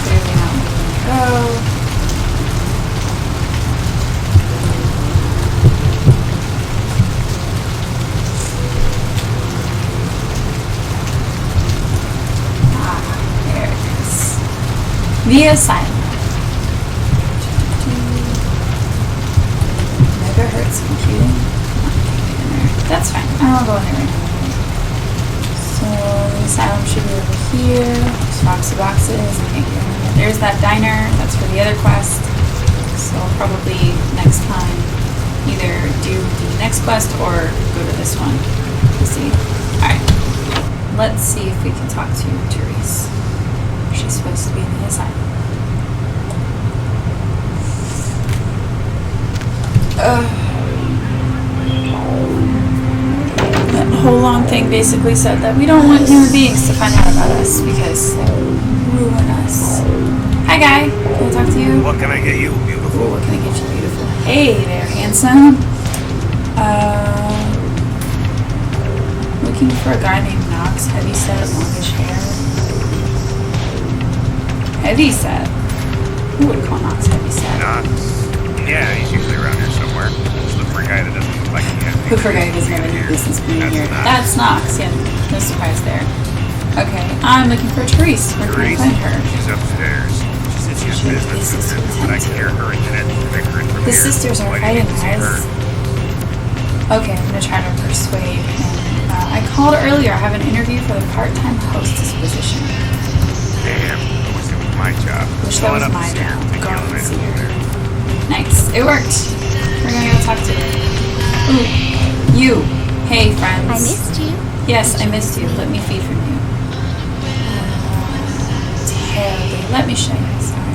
Clearly not letting me go. There it is. The asylum. Megahertz computing. That's fine. I'll go in there right now. So the asylum should be over here. There's Foxy Boxes. I can't get in there. There's that diner. That's for the other quest. So I'll probably next time either do the next quest or go to this one. We'll see. Alright. Let's see if we can talk to Therese. She's supposed to be in the asylum. That whole long thing basically said that we don't want human beings to find out about us because they will ruin us. Hi, guy. Can I talk to you? What can I get you, beautiful? What can I get you, beautiful? Hey there, handsome. Looking for a guy named Knox. Heavyset, longish hair. Heavyset? Who would call Knox heavyset? Knox. Yeah, he's usually around here somewhere. Just look for a guy that doesn't look like he has. Look for a guy who doesn't have any business being here. That's Knox. Yeah, no surprise there. Okay, I'm looking for Therese. Where can I find her? She's upstairs. She said she has business to do, but I can hear her and Jeanette bickering from The here. sisters are Why do fighting, you need to see guys. her? Okay, I'm gonna try to persuade him. I called earlier. I have an interview for the part-time hostess position. Damn, I wish it was my job. Wish that was my job. God, let's see here. Nice. It worked. We're gonna go talk to her. Ooh, you. Hey, friends. I missed you. Yes, I missed you. Let me feed from you. Terribly. Let me show you. Sorry.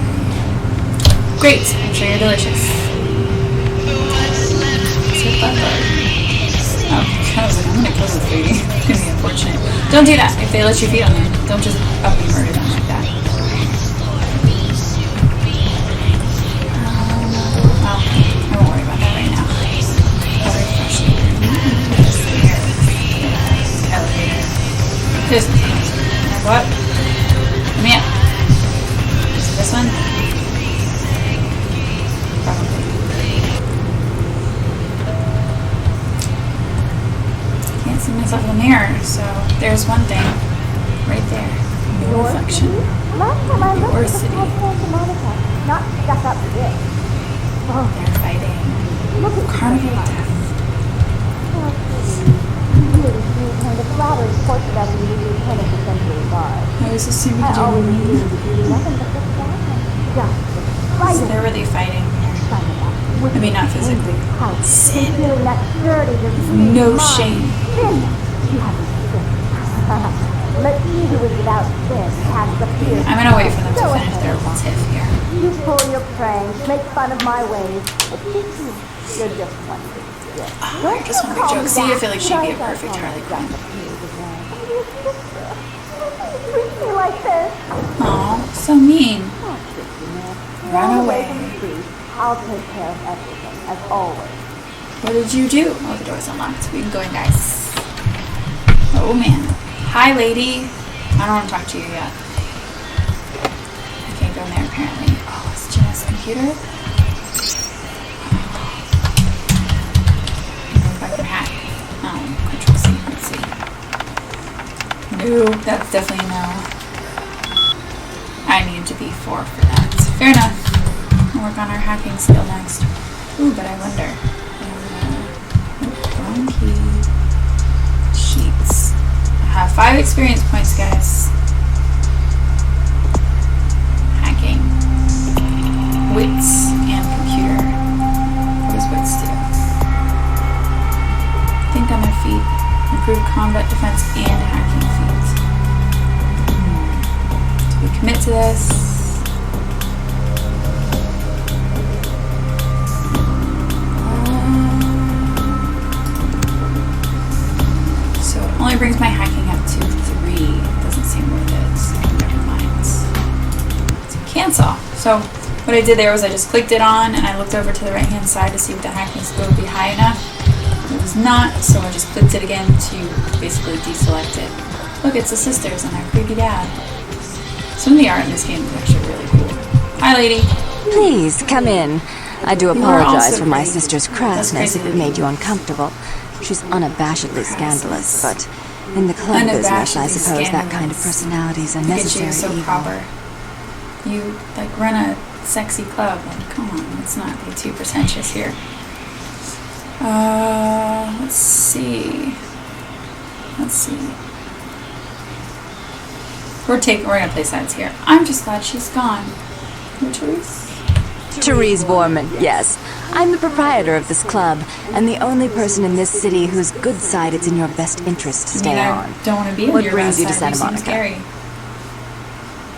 Great. I'm sure you're delicious. It's your butler. Oh, I was like, I'm gonna kill this lady. It's gonna be unfortunate. Don't do that. If they let you feed on them, don't just up and murder them like that. Well, I won't worry about that right now. I'll refresh it. Elevator. This one. What? Let me up. This one? Probably. Can't see myself in the mirror, so there's one thing. Right there. Your reflection. Your city. Not stuck up to this. They're fighting. Carnival of Death. I was assuming you didn't mean so they're really fighting here. I mean, not physically. Sin. No shame. I'm gonna wait for them to finish their tiff here. You pull your pranks, make fun of my ways. You're just one big dick. Oh, you're just one big joke. See, I feel like she'd be a perfect Harley Quinn. Treat me like this. Aw, so mean. Run away. I'll take care of everything, as always. What did you do? Oh, the door's unlocked. We can go in, guys. Oh, man. Hi, lady. I don't want to talk to you yet. I can't go in there, apparently. Oh, it's Jeanette's computer? If I can hack. Oh, Control C. Let's see. No, that's definitely a no. I need to be 4 for that. Fair enough. We'll work on our hacking skill next. Ooh, but I wonder. Wrong key. Sheets. I have 5 experience points, guys. Hacking. Wits and computer. What does wits do? Think on their feet. Improve combat defense and hacking feats. Do we commit to this? So it only brings my hacking up to 3. It doesn't seem worth it. So never mind. So cancel. So what I did there was I just clicked it on and I looked over to the right hand side to see if the hacking skill would be high enough. It was not, so I just clicked it again to basically deselect it. Look, it's the sisters and their creepy dad. Some of the art in this game is actually really cool. Hi, lady. Please, come in. I do You are apologize also for my pretty. sister's That's crassness crazy if it lady. made you uncomfortable. She's unabashedly scandalous, but in the club business, I Unabashedly suppose that kind of scandalous. personality is a Look at you, necessary so evil. proper. You like run a sexy club. Like, come on, let's not be too pretentious here. Let's see. let's see. We're gonna play sides here. I'm just glad she's gone. Your choice? Therese Borman, yes. I'm the proprietor of this club, and the only person in this city whose good side it's in your best interest to stay on. I don't want to be in What your brings best you to side. Santa You seem Monica? scary.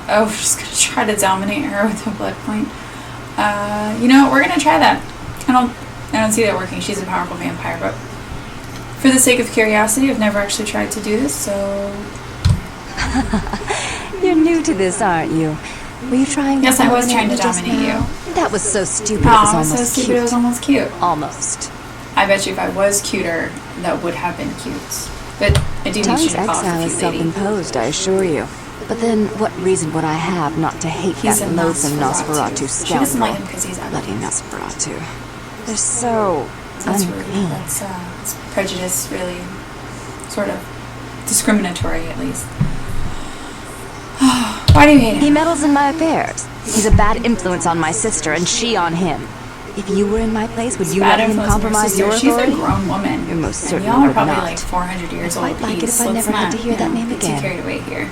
Oh, we're just gonna try to dominate her with a blood point. You know what? We're gonna try that. I don't see that working. She's a powerful vampire, but for the sake of curiosity, I've never actually tried to do this, so... You're new to this, aren't you? Were you trying Yes, to I was trying to just dominate now? you. That was so stupid, it Oh, was it was almost so stupid, cute. it was almost cute. Almost. I bet you if I was cuter, that would have been cute. But I do need you Tongue's to call exile it is a cute lady. self-imposed, I assure you. But then, what reason would I have not to hate He's that a loathsome Nosferatu. Nosferatu She doesn't like scoundrel? him because he's ugly. Bloody Nosferatu. They're so That's rude. unclean. That's prejudice, really. Sort of discriminatory, at least. Why do you hate him? He meddles in my affairs. He's a bad influence on my sister, and she on him. If you were in my place, would you let him compromise your She's authority? a grown woman. You're most And certainly y'all are would probably not. like 400 years old. I'd like it Please, if I let's never had not, to hear that name get too again. carried away here.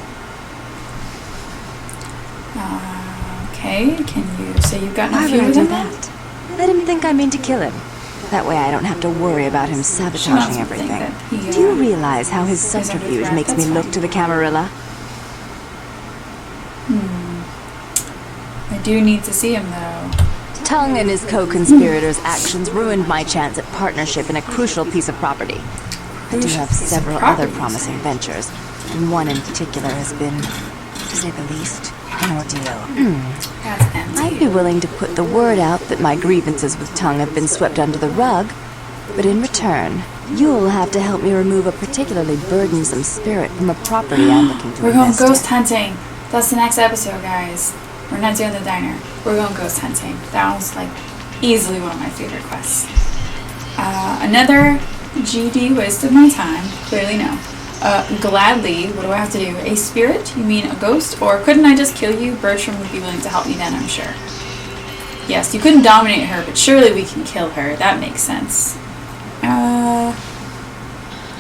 Okay, can you say you've got no Why fear would I with do him? that? Let him think I mean to kill him. That way I don't have to worry about him She wants sabotaging to think everything. that he, Do you realize how his is under subterfuge threat? makes me That's look fine. to the Camarilla? I do need to see him, though. Tongue and his co-conspirators' actions ruined my chance at partnership in a crucial piece of property. I do have several other promising ventures, and one in particular has been, to say the least, an ordeal. That's empty. I'd be willing to put the word out that my grievances with Tongue have been swept under the rug, but in return, you'll have to help me remove a particularly burdensome spirit from a property I'm looking to We're going invest in. ghost hunting. That's the next episode, guys. We're not doing the diner. We're going ghost hunting. That was like easily one of my favorite quests. Another GD waste of my time. Clearly no. Gladly, what do I have to do? A spirit? You mean a ghost? Or couldn't I just kill you? Bertram would be willing to help me then, I'm sure. Yes, you couldn't dominate her, but surely we can kill her. That makes sense.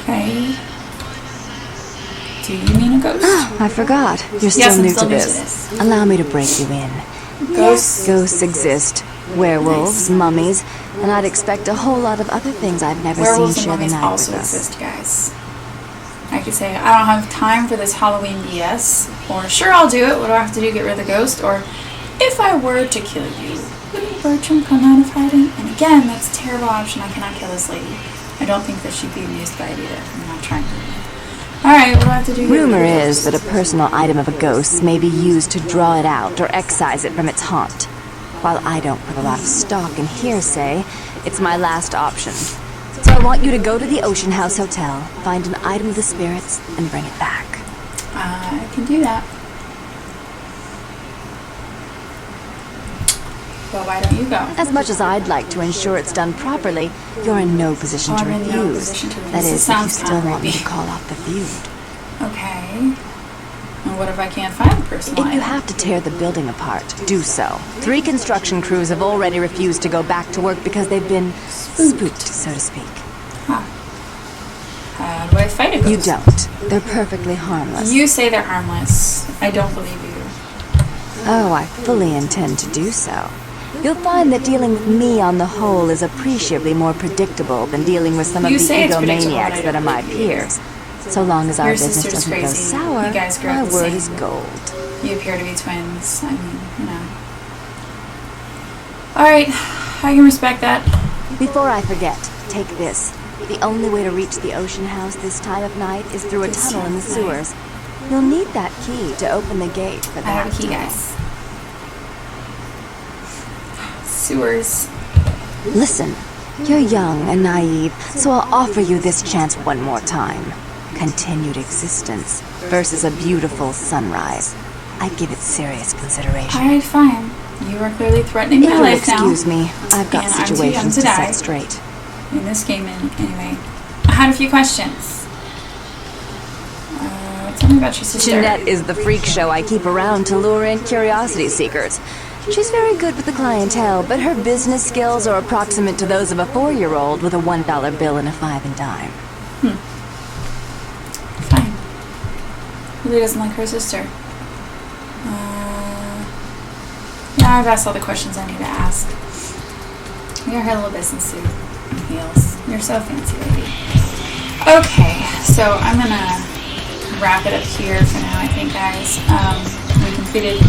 Okay. Do you mean a ghost? I forgot. You're still Yes, I'm new still to new to this. this. Allow me to break you in. Ghosts? Ghosts exist. Werewolves, mummies, and I'd expect a whole lot of other things I've never Werewolves seen and share the mummies night also with us. exist, guys. I could say, I don't have time for this Halloween BS, or sure, I'll do it. What do I have to do? Get rid of the ghost? Or if I were to kill you, wouldn't Bertram come out of hiding? And again, that's a terrible option. I cannot kill this lady. I don't think that she'd be amused by it either. I'm not trying to. Alright, what do I have to do? Rumor is that a personal item of a ghost may be used to draw it out or excise it from its haunt. While I don't put a lot of stock in hearsay, it's my last option. So I want you to go to the Ocean House Hotel, find an item of the spirits, and bring it back. I can do that. Well, why don't you go? As much as I'd like to ensure it's done properly, you're in no position to I'm in refuse. no position to refuse. That This is, if you sounds still kinda want me to creepy. call off the feud. Okay. And what if I can't find the personal If you item? have to tear the building apart, do so. 3 construction crews have already refused to go back to work because they've been spooked, so to speak. Huh. How do I fight a ghost? You don't. They're perfectly harmless. You say they're harmless. I don't believe you. Oh, I fully intend to do so. You'll find that dealing with me on the whole is appreciably more predictable than dealing with some of You the say it's predictable, egomaniacs but I that are don't my believe you. peers. So long as our Your business sister's doesn't go crazy. sour, You guys grew up my the word same. is gold. You appear to be twins. I mean, you know. Alright, I can respect that. Before I forget, take this. The only way to reach the Ocean House this time of night is through a This tunnel in the time of night. sewers. You'll need that key to open the gate for I that have a key, tunnel. guys. Sewers. Listen, you're young and naive, so I'll offer you this chance one more time. Continued existence versus a beautiful sunrise. I'd give it serious consideration. Alright, fine. You are clearly threatening If my you'll life now. excuse me, I've got And I'm too young situations to to die. set straight. In this game, anyway. I had a few questions. Tell me about your sister. Jeanette is the freak show I keep around to lure in curiosity seekers. She's very good with the clientele, but her business skills are approximate to those of a 4-year-old with a $1 bill and a 5 and dime. really doesn't like her sister. Yeah, I've asked all the questions I need to ask. You're her little business suit and heels. You're so fancy, lady. Okay, so I'm gonna wrap it up here for now, I think, guys. We completed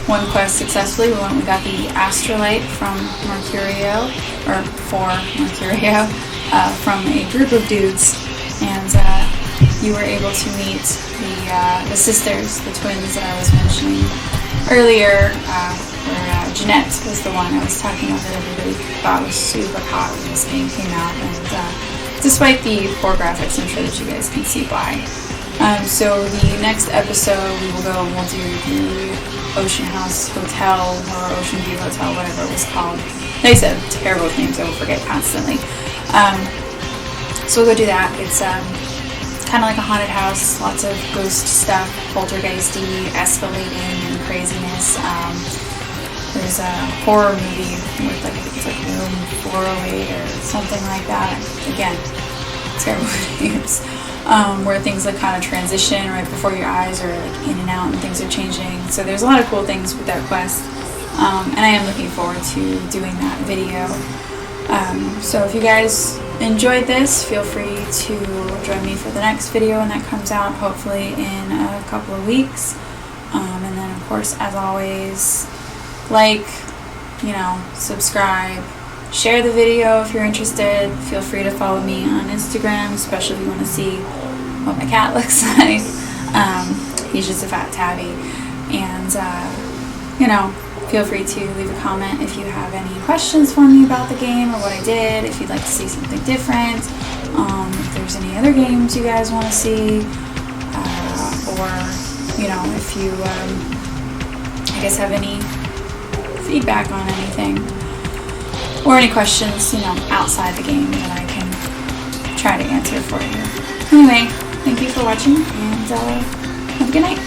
one quest successfully. We got the Astrolite from Mercurio, or for Mercurio, from a group of dudes, and you were able to meet the sisters, the twins that I was mentioning earlier, where Jeanette was the one I was talking about that everybody thought was super hot when this game came out, and despite the poor graphics, I'm sure that you guys can see why. So the next episode we'll do the Ocean House Hotel, or Ocean View Hotel, whatever it was called. They said terrible names I will forget constantly. So we'll go do that. It's kind of like a haunted house, lots of ghost stuff, poltergeisty, escalating, and craziness. There's a horror movie with it's like Room 408 or something like that. Again, terrible names. Where things like kind of transition right before your eyes, or like in and out, and things are changing. So there's a lot of cool things with that quest, and I am looking forward to doing that video. So if you guys enjoyed this, feel free to join me for the next video when that comes out, hopefully in a couple of weeks. And then, of course, as always, like, subscribe, share the video if you're interested. Feel free to follow me on Instagram, especially if you want to see what my cat looks like. He's just a fat tabby. And, feel free to leave a comment if you have any questions for me about the game or what I did, if you'd like to see something different, if there's any other games you guys want to see, or, if you, I guess, have any feedback on anything, or any questions, outside the game that I can try to answer for you. Anyway, thank you for watching, and have a good night.